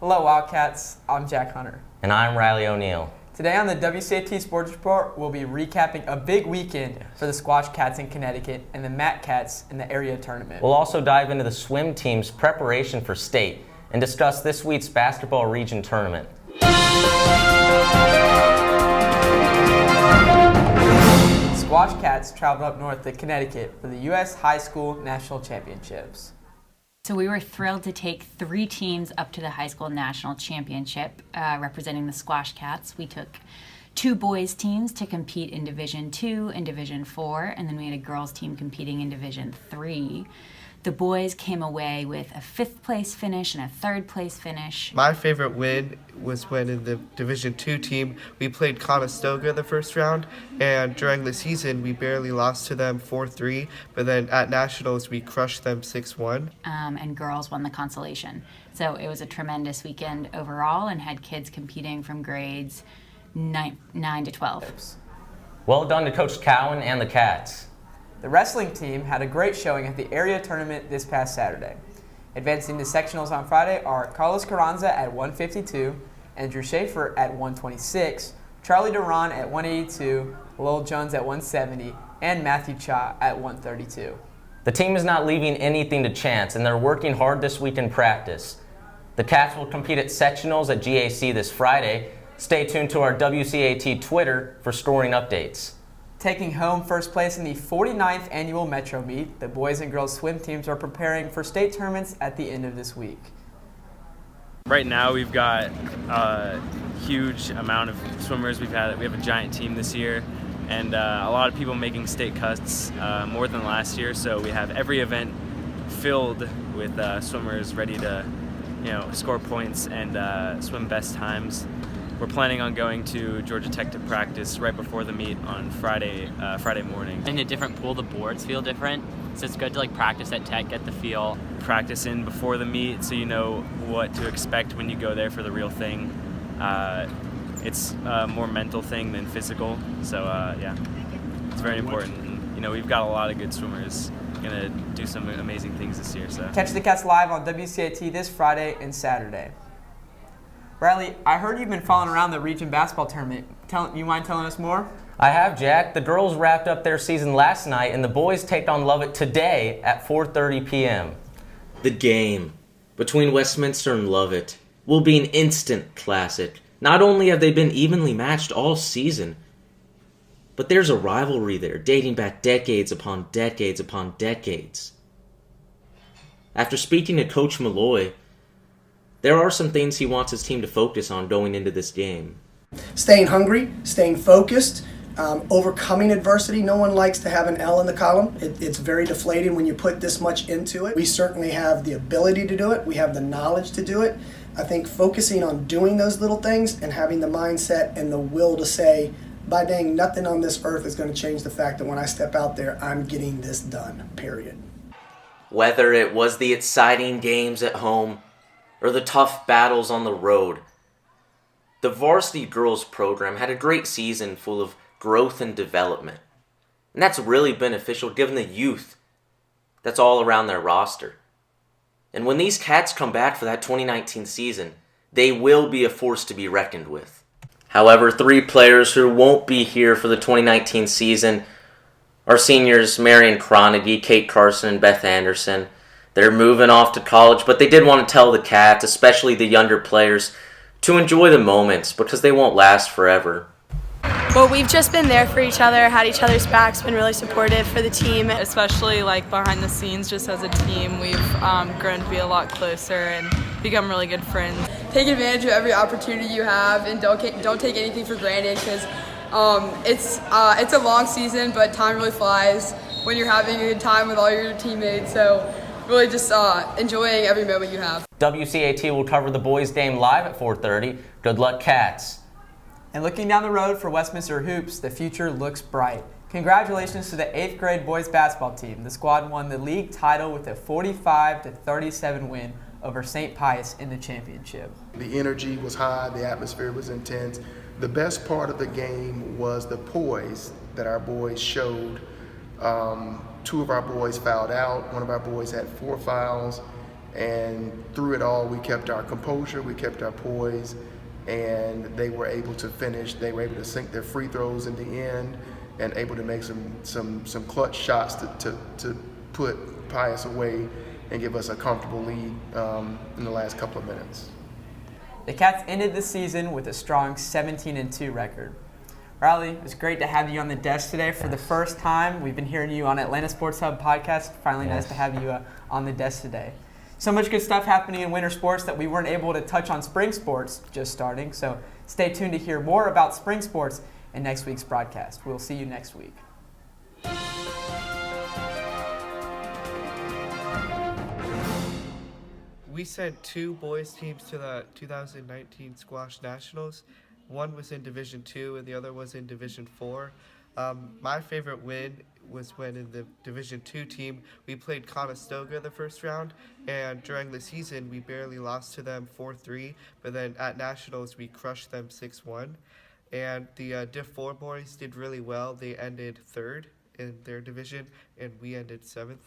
Hello Wildcats, I'm Jack Hunter. And I'm Riley O'Neill. Today on the WCAT Sports Report, we'll be recapping a big weekend for the Squash Cats in Connecticut and the Mat Cats in the area tournament. We'll also dive into the swim team's preparation for state and discuss this week's basketball region tournament. Squash Cats traveled up north to Connecticut for the U.S. High School National Championships. So we were thrilled to take 3 teams up to the high school national championship representing the Squash Cats. We took 2 boys teams to compete in Division II and Division IV, and then we had a girls team competing in Division III. The boys came away with a 5th place finish and a 3rd place finish. My favorite win was when in the Division II team we played Conestoga the first round, and during the season we barely lost to them 4-3, but then at nationals we crushed them 6-1. And girls won the consolation. So it was a tremendous weekend overall and had kids competing from grades 9 to 12. Well done to Coach Cowan and the Cats. The wrestling team had a great showing at the area tournament this past Saturday. Advancing to sectionals on Friday are Carlos Carranza at 152, Andrew Schaefer at 126, Charlie Duran at 182, Lowell Jones at 170, and Matthew Cha at 132. The team is not leaving anything to chance, and they're working hard this week in practice. The Cats will compete at sectionals at GAC this Friday. Stay tuned to our WCAT Twitter for scoring updates. Taking home first place in the 49th annual Metro Meet, the boys and girls swim teams are preparing for state tournaments at the end of this week. Right now we've got a huge amount of swimmers. We have a giant team this year, and a lot of people making state cuts, more than last year. So we have every event filled with swimmers ready to, score points and swim best times. We're planning on going to Georgia Tech to practice right before the meet on Friday morning. In a different pool, the boards feel different, so it's good to practice at Tech, get the feel. Practice in before the meet so you know what to expect when you go there for the real thing. It's a more mental thing than physical, so it's very important. And, we've got a lot of good swimmers gonna do some amazing things this year. So catch the Cats live on WCAT this Friday and Saturday. Riley, I heard you've been following around the region basketball tournament. You mind telling us more? I have, Jack. The girls wrapped up their season last night, and the boys take on Lovett today at 4:30 p.m. The game between Westminster and Lovett will be an instant classic. Not only have they been evenly matched all season, but there's a rivalry there dating back decades upon decades upon decades. After speaking to Coach Malloy, there are some things he wants his team to focus on going into this game. Staying hungry, staying focused, overcoming adversity. No one likes to have an L in the column. It's very deflating when you put this much into it. We certainly have the ability to do it. We have the knowledge to do it. I think focusing on doing those little things and having the mindset and the will to say, by dang, nothing on this earth is going to change the fact that when I step out there, I'm getting this done, period. Whether it was the exciting games at home or the tough battles on the road, the varsity girls program had a great season full of growth and development. And that's really beneficial given the youth that's all around their roster. And when these Cats come back for that 2019 season, they will be a force to be reckoned with. However, 3 players who won't be here for the 2019 season are seniors Marion Cronaghy, Kate Carson, and Beth Anderson. They're moving off to college, but they did want to tell the Cats, especially the younger players, to enjoy the moments because they won't last forever. Well, we've just been there for each other, had each other's backs, been really supportive for the team. Especially behind the scenes, just as a team, we've grown to be a lot closer and become really good friends. Take advantage of every opportunity you have and don't take anything for granted because it's a long season, but time really flies when you're having a good time with all your teammates. So really just enjoying every moment you have. WCAT will cover the boys' game live at 4:30. Good luck, Cats. And looking down the road for Westminster Hoops, the future looks bright. Congratulations to the 8th grade boys basketball team. The squad won the league title with a 45-37 win over St. Pius in the championship. The energy was high, the atmosphere was intense. The best part of the game was the poise that our boys showed. 2 of our boys fouled out. 1 of our boys had 4 fouls. And through it all, we kept our composure, we kept our poise, and they were able to finish. They were able to sink their free throws in the end and able to make some clutch shots to put Pius away and give us a comfortable lead in the last couple of minutes. The Cats ended the season with a strong 17-2 record. Riley, it was great to have you on the desk today for the first time. We've been hearing you on Atlanta Sports Hub podcast. Finally, nice to have you on the desk today. So much good stuff happening in winter sports that we weren't able to touch on spring sports just starting. So stay tuned to hear more about spring sports in next week's broadcast. We'll see you next week. We sent 2 boys teams to the 2019 Squash Nationals. One was in Division 2 and the other was in Division 4. My favorite win was when in the Division 2 team, we played Conestoga the first round, and during the season, we barely lost to them 4-3, but then at Nationals, we crushed them 6-1. And the Div 4 boys did really well. They ended 3rd in their division, and we ended 7th.